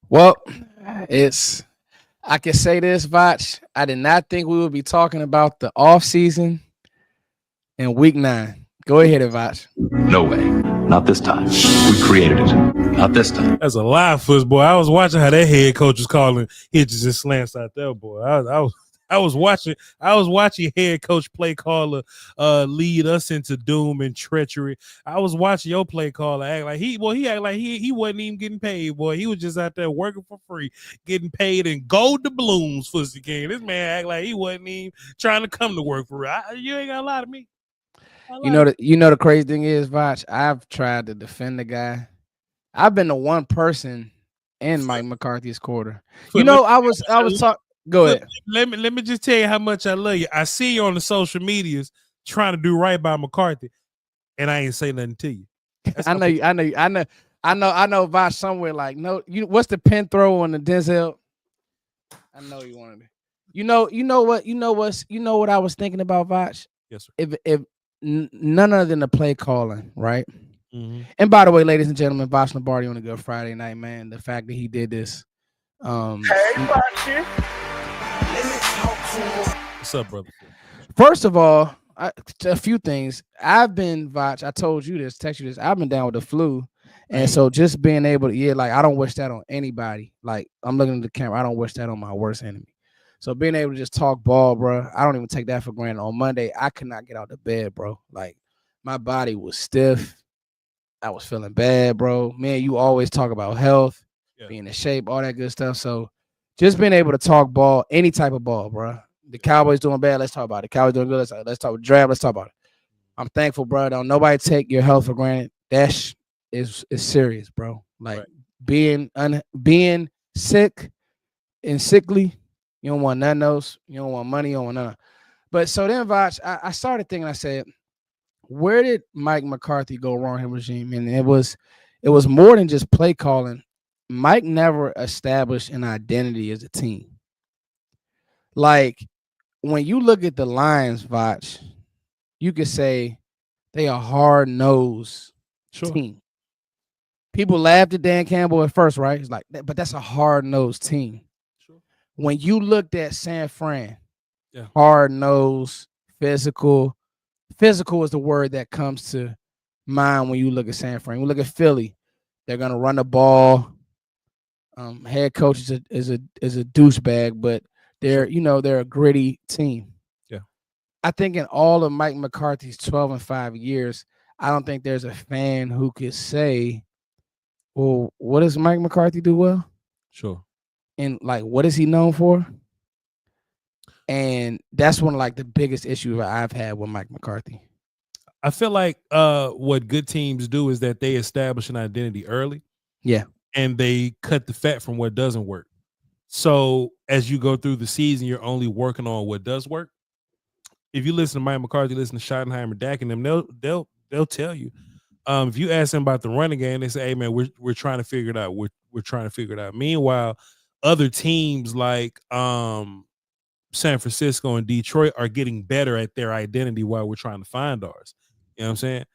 Well, it's I can say this, Voch. I did not think we would be talking about the off season in week 9. Go ahead, Voch. No way. Not this time. We created it. Not this time. That's a lie, boy. I was watching how that head coach was calling hitches and slants out there, boy. I was watching head coach play caller lead us into doom and treachery. I was watching your play caller act like he act like he wasn't even getting paid, boy. He was just out there working for free, getting paid in gold doubloons for the game. This man act like he wasn't even trying to come to work for real. You ain't got a lie to me. The crazy thing is, Voch, I've tried to defend the guy. I've been the one person in Mike McCarthy's quarter. I was talking. Go ahead. Let me just tell you how much I love you. I see you on the social medias trying to do right by McCarthy, and I ain't say nothing to you. I know Voch somewhere like no. What's the pin throw on the Denzel? I know you wanted it. You know what I was thinking about, Voch? Yes, sir. If none other than the play calling, right? Mm-hmm. And by the way, ladies and gentlemen, Voch Lombardi on a good Friday night, man. The fact that he did this. Hey, Voch. What's up, brother? First of all, a few things. I've been, Voch, I told you this, text you this. I've been down with the flu. And so just being able to, like, I don't wish that on anybody. Like, I'm looking at the camera. I don't wish that on my worst enemy. So being able to just talk ball, bro, I don't even take that for granted. On Monday, I could not get out of bed, bro. Like, my body was stiff. I was feeling bad, bro. Man, you always talk about health, being in shape, all that good stuff. So just being able to talk ball, any type of ball, bro. The Cowboys doing bad, let's talk about it. Cowboys doing good, let's talk draft, let's talk about it. I'm thankful, bro. Don't nobody take your health for granted. That is serious, bro. Like being sick and sickly, you don't want none of those. You don't want money, you don't want none. But so then, Voch, I started thinking, I said, where did Mike McCarthy go wrong in regime? And it was more than just play calling. Mike never established an identity as a team. Like, when you look at the Lions, Voch, you could say they are hard-nosed team. People laughed at Dan Campbell at first, right? It's like, but that's a hard-nosed team. Sure. When you looked at San Fran, hard-nosed, physical. Physical is the word that comes to mind when you look at San Fran. We look at Philly; they're gonna run the ball. Head coach is a douchebag, but they're a gritty team. Yeah, I think in all of Mike McCarthy's 12-5 years, I don't think there's a fan who could say, "Well, what does Mike McCarthy do well?" Sure. And like, what is he known for? And that's one of like the biggest issues I've had with Mike McCarthy. I feel like what good teams do is that they establish an identity early. Yeah. And they cut the fat from what doesn't work. So as you go through the season, you're only working on what does work. If you listen to Mike McCarthy, listen to Schottenheimer, Dak, and them, they'll tell you. If you ask them about the running game, they say, "Hey man, we're trying to figure it out. We're trying to figure it out." Meanwhile, other teams like San Francisco and Detroit are getting better at their identity while we're trying to find ours. You know what I'm saying?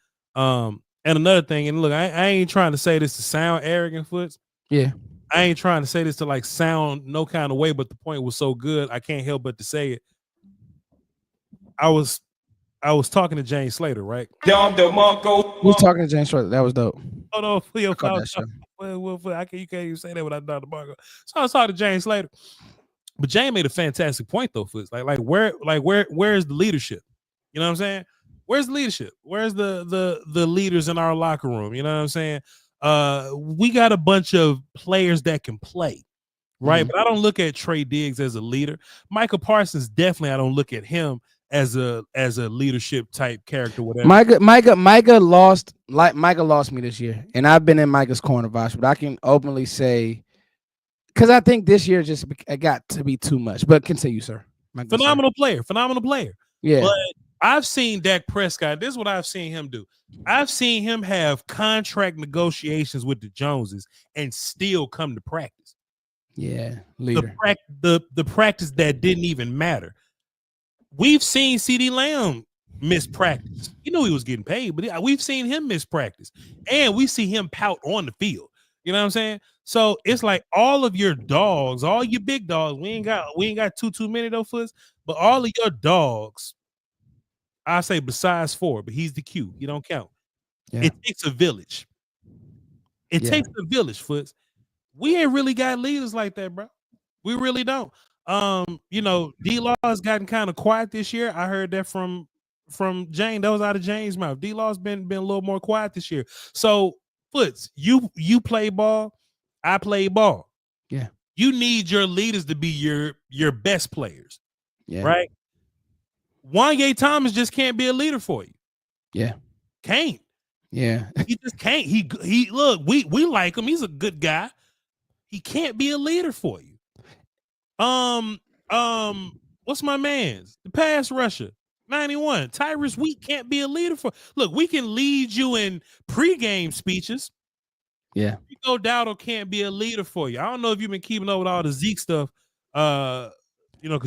And another thing, and look, I ain't trying to say this to sound arrogant, Foots. Yeah. I ain't trying to say this to like sound no kind of way, but the point was so good, I can't help but to say it. I was talking to James Slater, right? Who's talking to James Slater? That was dope. Oh no, you can't even say that without Dr. Marco. So I was talking to James Slater. But Jane made a fantastic point though, Foots. Where's the leadership? You know what I'm saying? Where's the leadership? Where's the leaders in our locker room? You know what I'm saying? We got a bunch of players that can play, right? But I don't look at Trey Diggs as a leader. Michael Parsons, definitely I don't look at him as a leadership type character, whatever. Micah lost me this year. And I've been in Micah's corner, Voch, but I can openly say, because I think this year just got to be too much. But continue, sir. Phenomenal player. Yeah. But I've seen Dak Prescott. This is what I've seen him do. I've seen him have contract negotiations with the Joneses and still come to practice. Yeah, leader. The practice that didn't even matter. We've seen CeeDee Lamb miss practice. You know he was getting paid, but we've seen him miss practice. And we see him pout on the field. You know what I'm saying? So it's like all of your dogs, all your big dogs. We ain't got too many though, Foots, but all of your dogs, I say besides 4, but he's the Q. He don't count. Yeah. It takes a village. It takes a village, Foots. We ain't really got leaders like that, bro. We really don't. D-Law has gotten kind of quiet this year. I heard that from Jane. That was out of Jane's mouth. D-Law's been a little more quiet this year. So, Foots, you play ball, I play ball. Yeah. You need your leaders to be your best players. Yeah. Right? Wanye Thomas just can't be a leader for you. Yeah. Can't. Yeah. He just can't. He look, we like him. He's a good guy. He can't be a leader for you. What's my man's? The pass rusher, 91. Tyrus Wheat can't be a leader for. Look, we can lead you in pregame speeches. Yeah. Rico Dowdle can't be a leader for you. I don't know if you've been keeping up with all the Zeke stuff, because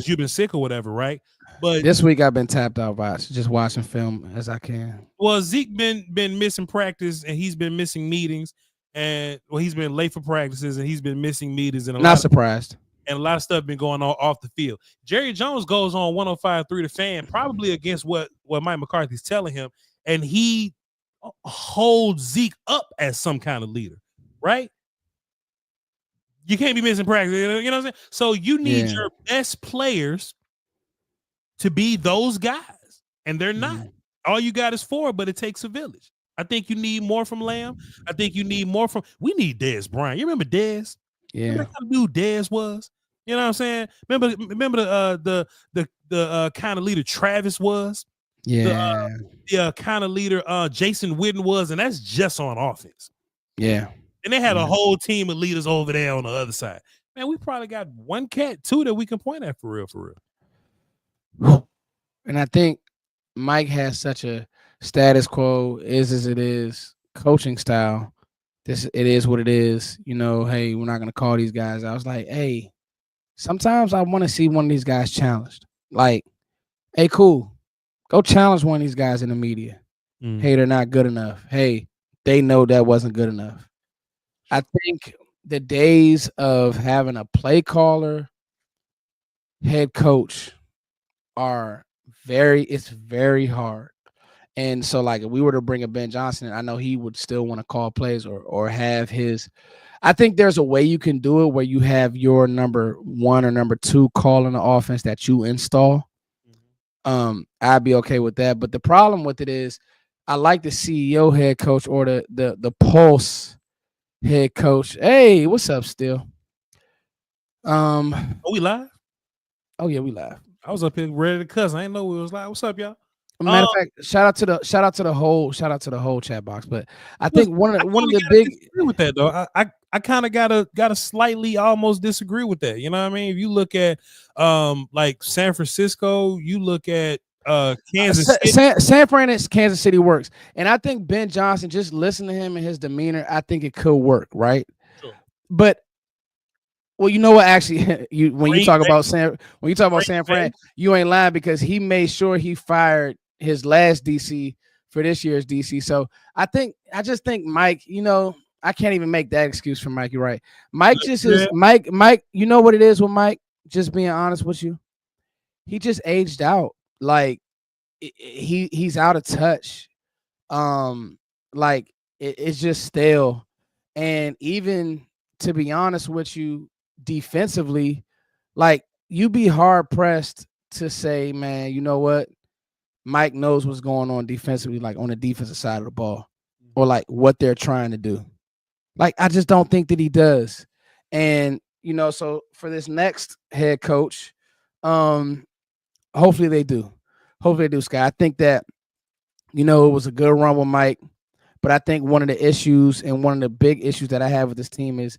you've been sick or whatever, right? But this week I've been tapped out by just watching film as I can. Well, Zeke been missing practice and he's been missing meetings, and he's been late for practices and he's been missing meetings, and not surprised. And a lot of stuff been going on off the field. Jerry Jones goes on 105.3 The Fan, probably against what Mike McCarthy's telling him, and he holds Zeke up as some kind of leader, right? You can't be missing practice, you know what I'm saying? So you need your best players to be those guys, and they're not. All you got is 4, but it takes a village. I think you need more from Lamb. I think you need more from. We need Dez Bryant. You remember Dez? Yeah. Remember how new Dez was? You know what I'm saying? Remember the kind of leader Travis was? Yeah. The kind of leader Jason Witten was, and that's just on offense. Yeah. And they had a whole team of leaders over there on the other side. Man, we probably got 1 cat, 2 that we can point at for real. And I think Mike has such a status quo, is as it is, coaching style. It is what it is. Hey, we're not going to call these guys. I was like, hey, sometimes I want to see one of these guys challenged. Like, hey, cool. Go challenge one of these guys in the media. Hey, they're not good enough. Hey, they know that wasn't good enough. I think the days of having a play caller, head coach it's very hard. And so, like, if we were to bring a Ben Johnson, I know he would still want to call plays or have his. I think there's a way you can do it where you have your number 1 or number 2 calling the offense that you install. I'd be okay with that. But the problem with it is, I like the CEO head coach or the Pulse head coach. Hey, what's up, Still? Are we live? Oh yeah, we live. I was up here ready to cuss. I didn't know we was live. What's up, y'all? Matter of fact, shout out to the whole chat box. But I think one of the big disagree with that though. I kind of gotta slightly almost disagree with that. You know what I mean? If you look at like San Francisco, you look at Kansas City. San Fran and Kansas City works, and I think Ben Johnson, just listen to him and his demeanor, I think it could work, right? Sure. But well, you know what? Actually, when you talk about San Fran, you ain't lying, because he made sure he fired his last DC for this year's DC. So I just think Mike, I can't even make that excuse for Mike. You're right. Mike just is Mike. You know what it is with Mike? Just being honest with you, he just aged out. Like he's out of touch. Like it's just stale. And even to be honest with you, defensively, like you be hard pressed to say, man, you know what? Mike knows what's going on defensively, like on the defensive side of the ball, or like what they're trying to do. Like, I just don't think that he does. And, so for this next head coach, hopefully they do. Hopefully they do, Sky. I think that, it was a good run with Mike, but I think one of the issues and one of the big issues that I have with this team is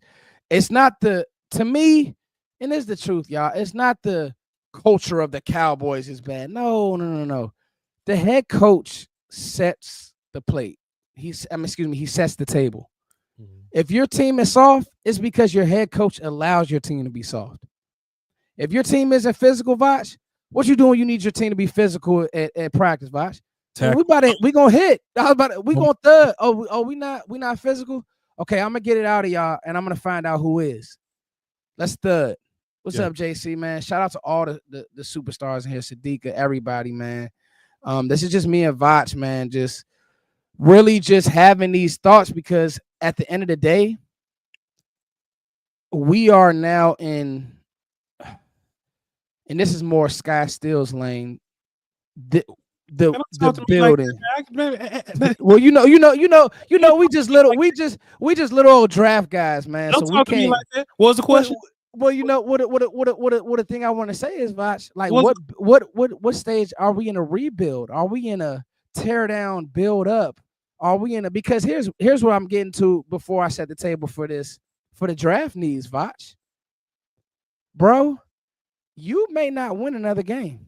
it's not to me, and it's the truth, y'all, it's not the culture of the Cowboys is bad. No. The head coach sets the plate. He sets the table. If your team is soft, it's because your head coach allows your team to be soft. If your team isn't physical, Voch, what you doing? You need your team to be physical at practice, Voch. We gonna hit. We gonna thud. We not physical. Okay, I'm gonna get it out of y'all, and I'm gonna find out who is. Let's thud. What's up, JC, man? Shout out to all the superstars in here, Sadiqa, everybody, man. This is just me and Voch, man. Just really just having these thoughts because at the end of the day, we are now in, and this is more Sky Steele's lane. The building. Well, we just little old draft guys, man. Don't so talk we to me can't. like that. What was the question? Well, what the thing I want to say is, Voch, like what stage are we in a rebuild? Are we in a tear down, build up? Are we in a, because here's what I'm getting to before I set the table for the draft needs, Voch. Bro, you may not win another game.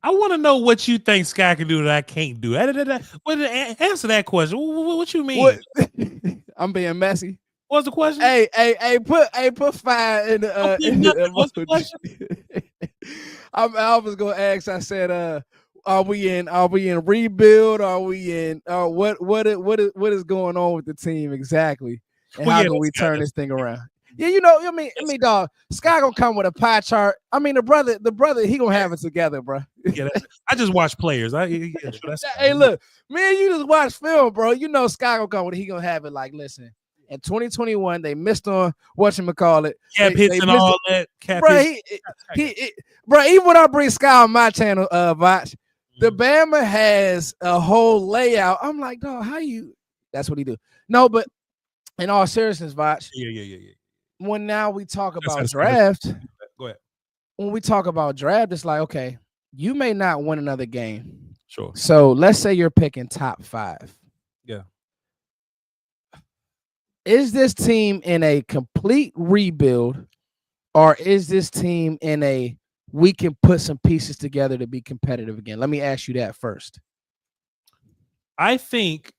I want to know what you think Sky can do that I can't do. Answer that question. What you mean? I'm being messy. What's the question? Hey, put fire in the what's the question? I was gonna ask. I said, are we in rebuild? Are we in what is going on with the team exactly? And how can we turn this thing around? Yeah, I mean, dog, Sky gonna come with a pie chart. I mean, the brother, he gonna have it together, bro. Yeah, I just watch players. Hey, look, man, you just watch film, bro. Sky gonna come with it. He gonna have it. Like, listen, in 2021, they missed on whatchamacallit. Cap hits and all that. Cap bro, hits. Bro, even when I bring Sky on my channel, Voch, the Bama has a whole layout. I'm like, dog, how you? That's what he do. No, but in all seriousness, Voch. Yeah. When now we talk about draft, go ahead. When we talk about draft, it's like, okay, you may not win another game. Sure. So let's say you're picking top 5. Yeah. Is this team in a complete rebuild, or is this team in a we can put some pieces together to be competitive again? Let me ask you that first. I think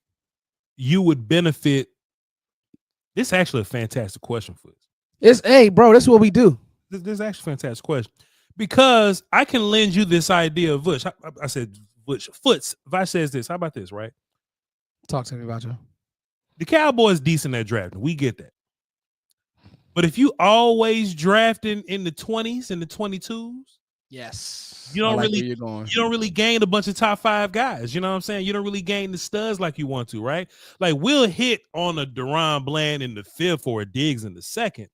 you would benefit. This is actually a fantastic question for us. Hey, bro, this is what we do. This is actually a fantastic question because I can lend you this idea of Voch. I said Voch. Voch says this. How about this, right? Talk to me about you. The Cowboys decent at drafting. We get that. But if you always drafting in the 20s and the 22s, yes, you don't really gain a bunch of top 5 guys. You know what I'm saying? You don't really gain the studs like you want to, right? Like we'll hit on a Deron Bland in the 5th or a Diggs in the 2nd.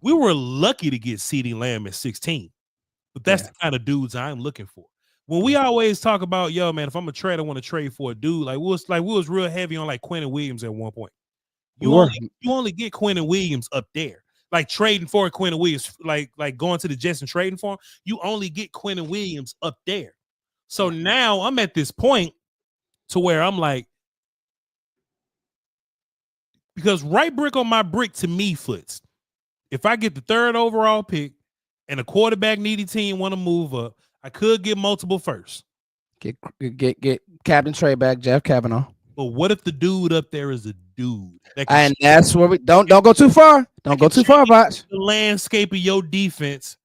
We were lucky to get CeeDee Lamb at 16, but that's the kind of dudes I'm looking for. When we always talk about, yo, man, if I'm a trade, I want to trade for a dude. We was real heavy on like Quentin Williams at one point. You only get Quentin Williams up there. Like trading for Quentin Williams, like going to the Jets and trading for him, you only get Quentin Williams up there. So now I'm at this point to where I'm like, because right brick on my brick to me, Foots, if I get the 3rd overall pick and a quarterback needy team want to move up, I could get multiple firsts. Get Captain Trey back, Jeff Kavanaugh. But what if the dude up there is a dude? And that's where we don't go too far. Don't go too far, Voch. The landscape of your defense.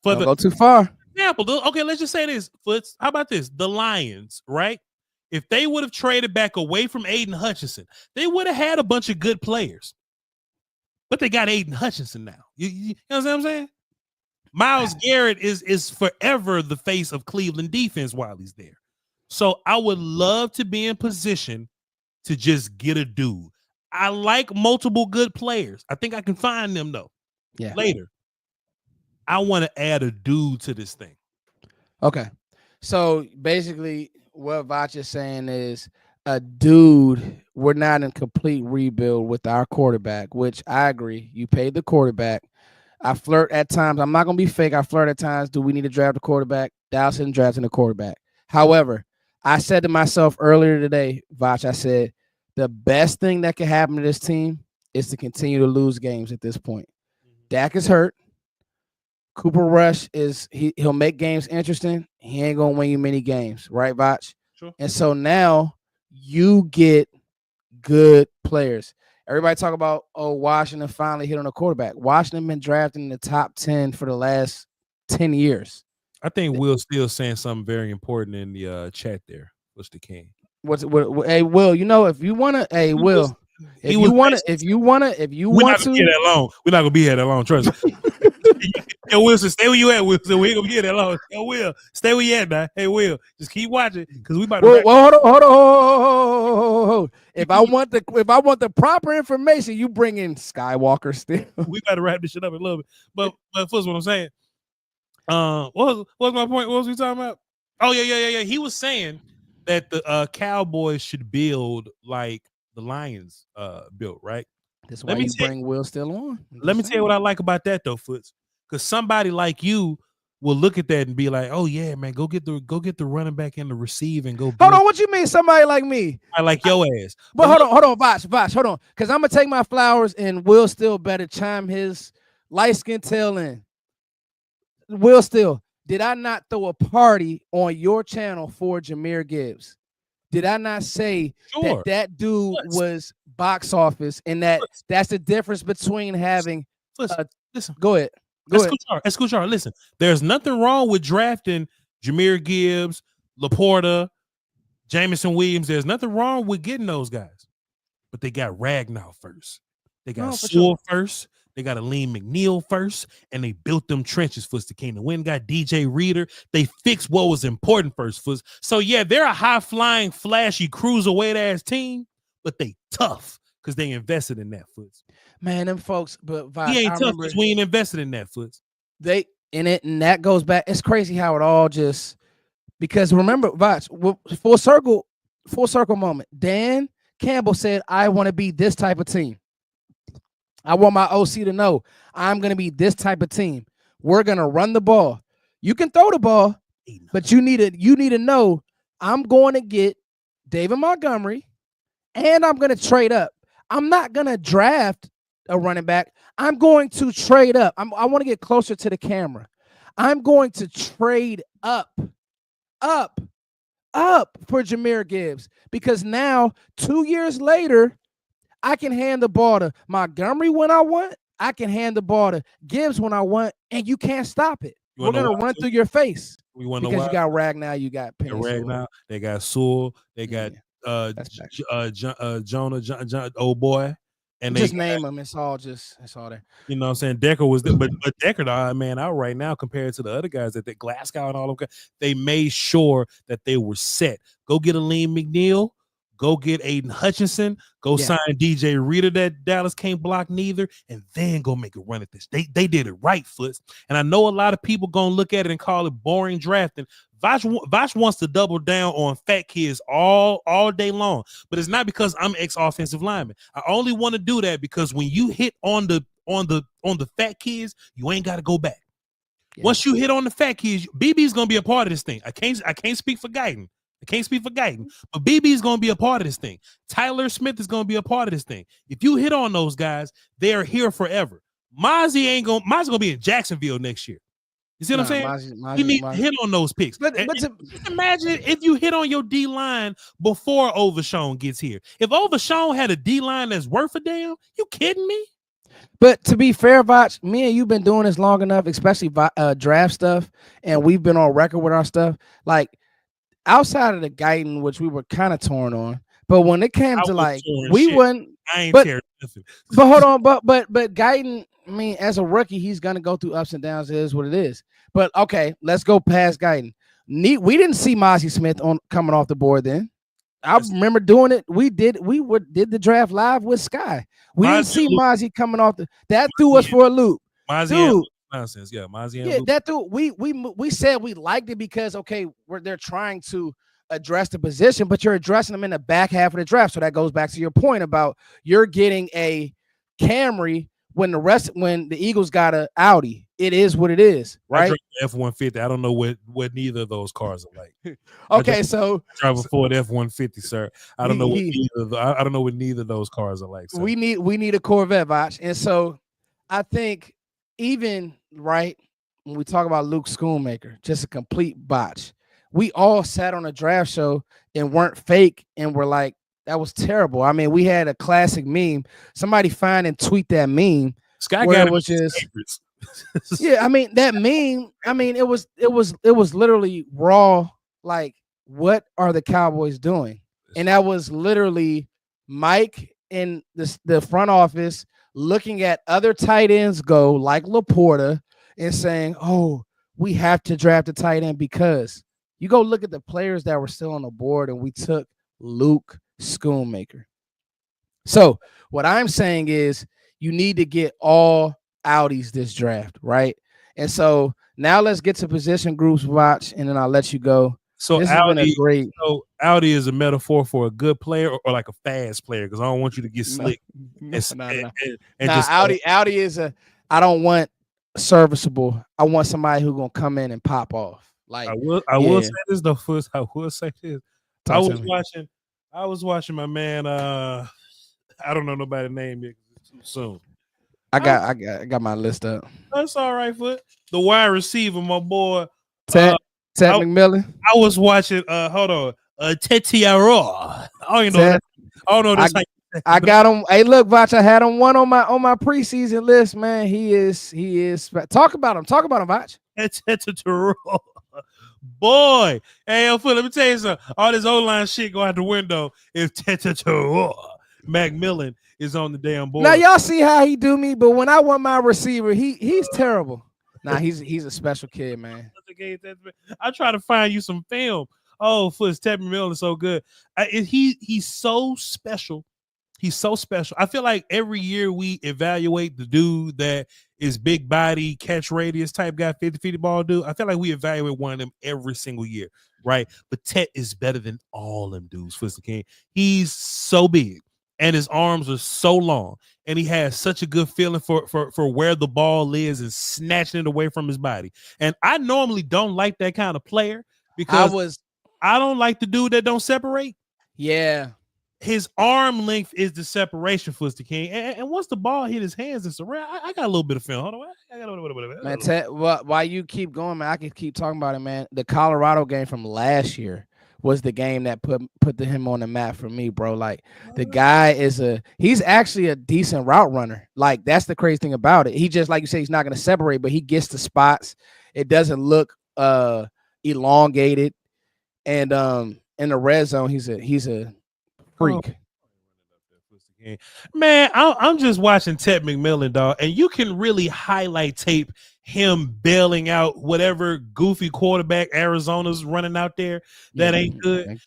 Don't go too far. Example. Okay, let's just say this, Foots. How about this? The Lions, right? If they would have traded back away from Aiden Hutchinson, they would have had a bunch of good players. But they got Aiden Hutchinson now. You know what I'm saying? Myles Garrett is forever the face of Cleveland defense while he's there. So I would love to be in position to just get a dude. I like multiple good players. I think I can find them though. Yeah. Later. I want to add a dude to this thing. Okay. So basically what Voch is saying is a dude, we're not in complete rebuild with our quarterback, which I agree. You paid the quarterback. I flirt at times. I'm not going to be fake. I flirt at times. Do we need to draft a quarterback? Dallas isn't drafting a quarterback. However, I said to myself earlier today, Voch, I said, the best thing that can happen to this team is to continue to lose games at this point. Dak is hurt. Cooper Rush he'll make games interesting. He ain't going to win you many games, right, Voch? Sure. And so now you get good players. Everybody talk about, Washington finally hit on a quarterback. Washington been drafting in the top 10 for the last 10 years. I think Will's still saying something very important in the chat there. What's the king? Hey, Will, if you want to, Will. If you want to, we're not gonna be here that long. We're not gonna be here that long. Trust me. Hey, Wilson, stay where you at, Wilson. We ain't gonna be here that long. Hey, Will, stay where you at, man. Hey, Will, just keep watching because we about to. Hold on. If I want the proper information, you bring in Skywalker still. We got to wrap this shit up a little bit. But first, what I'm saying. What was my point? What was we talking about? Oh yeah. He was saying that the Cowboys should build like the Lions built, right? That's why you bring Will still on. Let me tell you what I like about that though, Foots. Because somebody like you will look at that and be like, "Oh yeah, man, go get the running back in the receive and go." Hold on, what you mean? Somebody like me? I like your ass. But hold on, Voch, hold on, because I'm gonna take my flowers and Will still better chime his light skin tail in. Will still, did I not throw a party on your channel for Jahmyr Gibbs? Did I not say that dude was box office and that's the difference between having? Listen, go ahead. Escuchar, listen, there's nothing wrong with drafting Jahmyr Gibbs, Laporta, Jameson Williams. There's nothing wrong with getting those guys, but they got Ragnar first. They got Sewell first. They got Aleem McNeil first, and they built them trenches for the King. Win got DJ Reader. They fixed what was important first. So yeah, they're a high flying, flashy, cruiserweight ass team, but they tough because they invested in that Foots. Man, them folks, but he ain't tough because we ain't invested in that Foots. They in it, and that goes back. It's crazy how it all just because remember, Voch, full circle moment. Dan Campbell said, "I want to be this type of team. I want my OC to know I'm going to be this type of team. We're going to run the ball. You can throw the ball, but you need to know I'm going to get David Montgomery, and I'm going to trade up. I'm not going to draft a running back. I'm going to trade up. I want to get closer to the camera. I'm going to trade up for Jahmyr Gibbs because now 2 years later, I can hand the ball to Montgomery when I want. I can hand the ball to Gibbs when I want, and you can't stop it. We're going to run through your face. Because you got Ragnar, you got Ragnar, they got Sewell, they got Jonah, old boy. And just name them. It's all there. You know what I'm saying? Decker was there, but Decker, man, out right now compared to the other guys that Glasgow and all of them, they made sure that they were set. Go get Aleem McNeil. Go get Aiden Hutchinson. Go sign DJ Reader that Dallas can't block neither, and then go make a run at this. They did it right, Foots. And I know a lot of people gonna look at it and call it boring drafting. Voch wants to double down on fat kids all day long, but it's not because I'm ex-offensive lineman. I only want to do that because when you hit on the fat kids, you ain't got to go back. Yeah. Once you hit on the fat kids, BB's gonna be a part of this thing. I can't speak for Guyton. But BB is going to be a part of this thing. Tyler Smith is going to be a part of this thing. If you hit on those guys, they are here forever. Mozzie's going to be in Jacksonville next year. You see what I'm saying? You need to hit on those picks. But just imagine if you hit on your D-line before Overshown gets here. If Overshown had a D-line that's worth a damn, you kidding me? But to be fair, Voch, me and you've been doing this long enough, especially draft stuff, and we've been on record with our stuff. Like, outside of the Guyton, which we were kind of torn on, but when it came to like we wouldn't. I ain't tearing nothing. But hold on, but Guyton, I mean, as a rookie, he's gonna go through ups and downs. It is what it is. But okay, let's go past Guyton. We didn't see Mozzie Smith coming off the board then. I remember doing it. We did the draft live with Sky. We didn't see Mozzie coming off that threw us for a loop. Dude. Nonsense, that dude. We said we liked it because they're trying to address the position, but you're addressing them in the back half of the draft. So that goes back to your point about you're getting a Camry when the Eagles got a Audi. It is what it is, right? F-150. I don't know what neither of those cars are like. Okay, so drive a Ford F-150, sir. I don't know what neither of those cars are like. Sir. We need a Corvette, Voch, and so I think even right when we talk about Luke Schoonmaker, just a complete botch. We all sat on a draft show and weren't fake and were like, that was terrible. I mean, we had a classic meme. Somebody find and tweet that meme. Sky where it was just yeah. I mean, that meme. I mean, it was literally raw. Like, what are the Cowboys doing? And that was literally Mike in the front office looking at other tight ends go like Laporta and saying, "Oh, we have to draft a tight end," because you go look at the players that were still on the board, and we took Luke Schoonmaker. So what I'm saying is you need to get all outies this draft, right? And so now let's get to position groups, watch, and then I'll let you go. So This has been a Audi, great. so Audi is a metaphor for a good player or like a fast player, because I don't want you to get slick and just Audi is a. I don't want serviceable. I want somebody who's gonna come in and pop off. Like I will say this though, first. I will say this. Talk I to was me. watching. I was watching my man. I don't know nobody's name yet. It's too soon. I got my list up. That's all right, Foot. The wide receiver, my boy. Ted McMillan. I was watching. Hold on. Tetiaro. I don't know this. I got him. Hey, look, Voch, I had him one on my preseason list, man. He is. Talk about him, Voch. Tetiaro. Boy, hey, Foot, let me tell you something. All this O-line shit go out the window if Tetiaro Macmillan is on the damn board. Now y'all see how he do me, but when I want my receiver, he's terrible. Nah, he's a special kid, man. I try to find you some film. Oh, Foots, Ted McMillan is so good. He's so special. He's so special. I feel like every year we evaluate the dude that is big body, catch radius type guy, 50-50 ball dude. I feel like we evaluate one of them every single year, right? But Ted is better than all them dudes, Foots the King. He's so big and his arms are so long, and he has such a good feeling for where the ball is and snatching it away from his body. And I normally don't like that kind of player because I don't like the dude that don't separate. Yeah. His arm length is the separation for the King. And once the ball hit his hands, it's around. I got a little bit of film. Hold on. I got a little bit. Man, Ted, while you keep going, man, I can keep talking about it, man. The Colorado game from last year was the game that put him on the map for me, bro. Like the guy he's actually a decent route runner. Like that's the crazy thing about it. He just, like you say, he's not going to separate, but he gets the spots. It doesn't look elongated. And in the red zone, he's a freak. Man, I'm just watching Ted McMillan, dog, and you can really highlight tape him bailing out whatever goofy quarterback Arizona's running out there that ain't good.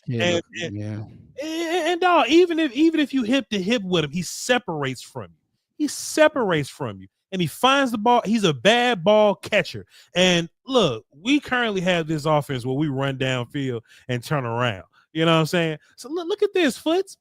And dog, even if you hip to hip with him, he separates from you. And he finds the ball. He's a bad ball catcher. And look, we currently have this offense where we run downfield and turn around. You know what I'm saying? So look at this, Foots.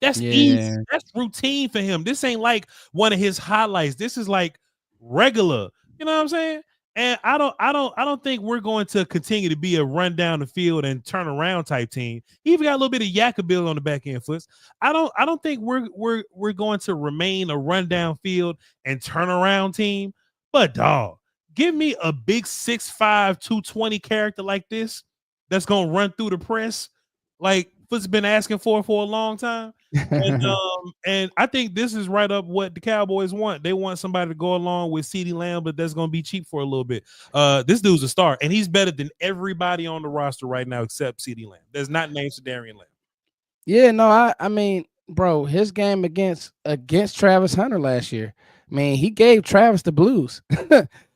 That's easy. That's routine for him. This ain't like one of his highlights. This is like regular. You know what I'm saying? And I don't think we're going to continue to be a run down the field and turn around type team. He even got a little bit of Yakabil on the back end, Foots. I don't think we're going to remain a run down field and turn around team. But dog, give me a big 6'5", 220 character like this that's gonna run through the press. Like Foot's been asking for a long time. And I think this is right up what the Cowboys want. They want somebody to go along with CeeDee Lamb, but that's going to be cheap for a little bit. This dude's a star, and he's better than everybody on the roster right now except CeeDee Lamb. That's not named Sedarian Lamb. Yeah, no, I mean, bro, his game against Travis Hunter last year, I mean, he gave Travis the blues.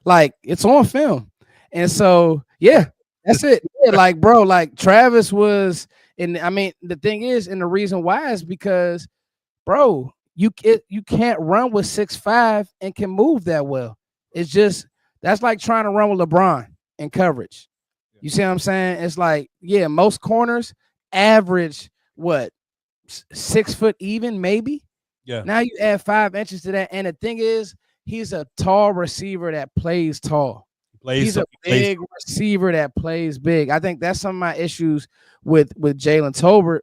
Like, it's on film. And so, yeah, that's it. Yeah, like, bro, like Travis was – and I mean, the thing is, and the reason why is because, bro, you can't run with 6'5" and can move that well. It's just that's like trying to run with LeBron in coverage. You see what I'm saying? It's like, yeah, most corners average what 6 foot even, maybe. Yeah. Now you add 5 inches to that, and the thing is, he's a tall receiver that plays tall. He's a big receiver that plays big. I think that's some of my issues with Jalen Tolbert.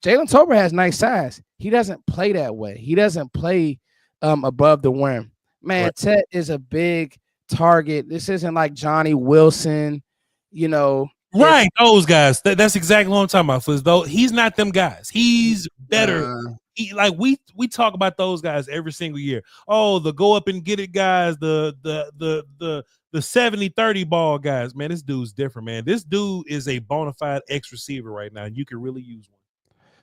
Jalen Tolbert has nice size. He doesn't play that way. He doesn't play above the rim. Man, right. Ted is a big target. This isn't like Johnny Wilson, you know. Right, those guys. That's exactly what I'm talking about, Fuzz. Though he's not them guys. He's better. We talk about those guys every single year. Oh, the go up and get it guys, the 70-30 ball guys. Man, this dude's different, man. This dude is a bona fide X receiver right now, and you can really use one.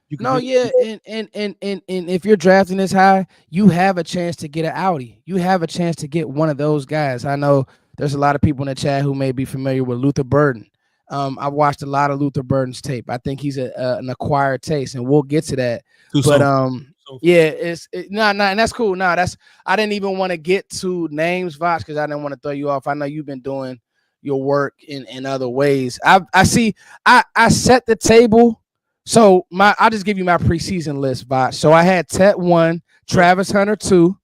You could No, do yeah, and if you're drafting this high, you have a chance to get an Audi. You have a chance to get one of those guys. I know there's a lot of people in the chat who may be familiar with Luther Burden. I've watched a lot of Luther Burden's tape. I think he's an acquired taste, and we'll get to that. too But soon. yeah, and that's cool. No, I didn't even want to get to names, Voch, because I didn't want to throw you off. I know you've been doing your work in other ways. I see. I set the table. So I'll just give you my preseason list, Voch. So I had Tet 1, Travis Hunter 2,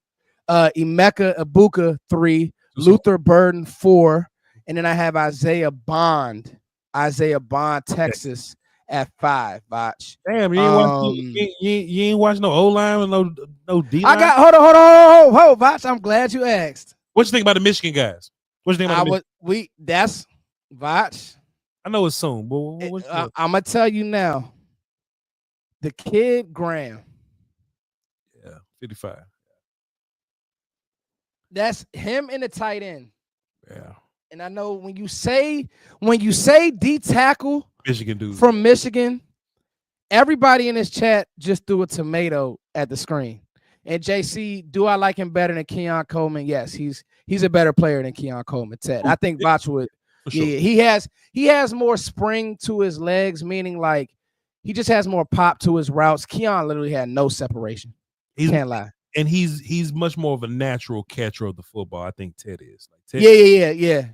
Emeka Ibuka 3, Luther Burden 4, and then I have Isaiah Bond, Texas at 5, Voch. Damn, you ain't watch no O line and no D line. I got hold, Voch. I'm glad you asked. What you think about the Michigan guys? What you think about that's Voch. I know it's soon, but I'm gonna tell you now. The kid Graham. Yeah, 55. That's him in the tight end. Yeah. And I know when you say D tackle Michigan dude from Michigan, everybody in this chat just threw a tomato at the screen. And JC, do I like him better than Keon Coleman? Yes, he's a better player than Keon Coleman. Ted, I think Voch would. Sure. Yeah, he has more spring to his legs, meaning like he just has more pop to his routes. Keon literally had no separation. Can't lie. And he's much more of a natural catcher of the football. I think Ted is. Ted, yeah.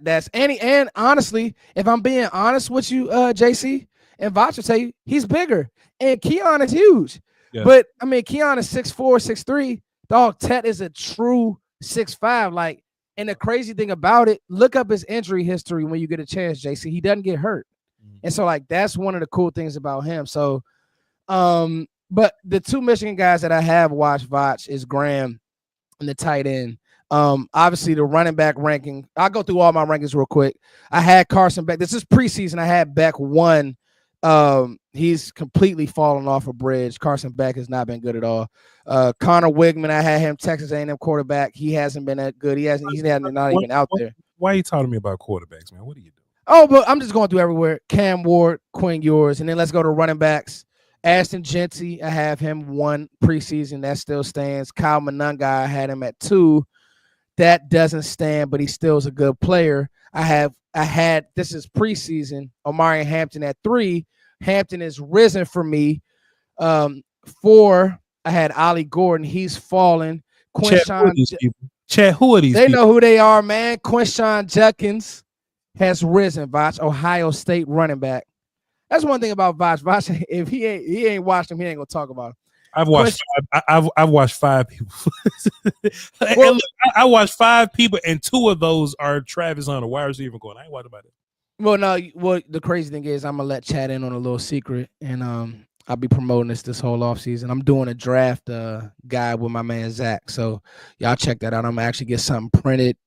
That's and honestly, if I'm being honest with you, JC, and Voch will tell you he's bigger, and Keon is huge. Yeah. But I mean, Keon is 6'4", 6'3". Dog, Ted is a true 6'5". Like, and the crazy thing about it, look up his injury history when you get a chance, JC. He doesn't get hurt. And so, like, that's one of the cool things about him. So, but the two Michigan guys that I have watched, Voch, is Graham and the tight end. Obviously, the running back ranking. I'll go through all my rankings real quick. I had Carson Beck. This is preseason. I had Beck 1. He's completely fallen off a bridge. Carson Beck has not been good at all. Connor Wigman, I had him, Texas A&M quarterback. He hasn't been that good. He's not even out there. Why are you talking to me about quarterbacks, man? What are you doing? Oh, but I'm just going through everywhere. Cam Ward, Quinn Ewers, and then let's go to running backs. Ashton Genty, I have him 1 preseason. That still stands. Kyle Monunga, I had him at 2. That doesn't stand, but he still is a good player. I had this is preseason. Omari Hampton at 3. Hampton is risen for me. 4, I had Ollie Gordon. He's fallen. Chad, who are these They people? know who they are, man. Quinshawn Judkins has risen, Voch, Ohio State running back. That's one thing about Voch. Voch, if he ain't watched him, he ain't gonna talk about him. I've watched 5 people. Well, look, I watched 5 people, and 2 of those are Travis Hunter, wide receiver going. I ain't watching about it. Well, no. Well, the crazy thing is, I'm gonna let Chad in on a little secret, and I'll be promoting this whole offseason. I'm doing a draft guide with my man Zach, so y'all check that out. I'm gonna actually get something printed,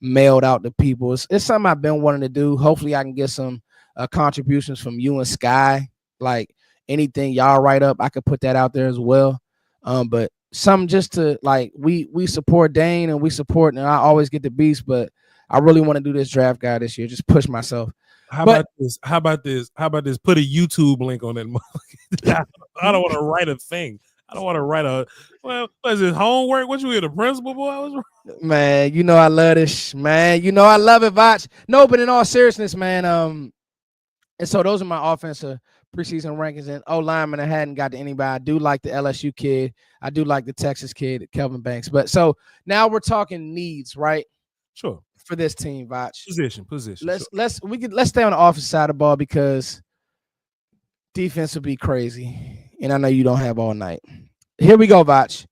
mailed out to people. It's something I've been wanting to do. Hopefully, I can get some contributions from you and Sky. Like anything y'all write up, I could put that out there as well. But something just to like we support Dane and we support, and I always get the beast, but I really want to do this draft guy this year. Just push myself. How about this? Put a YouTube link on that. I don't want to write a thing. I don't want to write what is it, homework? What you hear, the principal, boy? Man, you know I love this, man. You know I love it, Voch. No, but in all seriousness, man, and so those are my offensive preseason rankings. And lineman, I hadn't got to anybody. I do like the LSU kid. I do like the Texas kid, Kelvin Banks. But so now we're talking needs, right? Sure. For this team, Voch. Position. Let's stay on the offensive side of the ball because defense will be crazy. And I know you don't have all night. Here we go, Voch.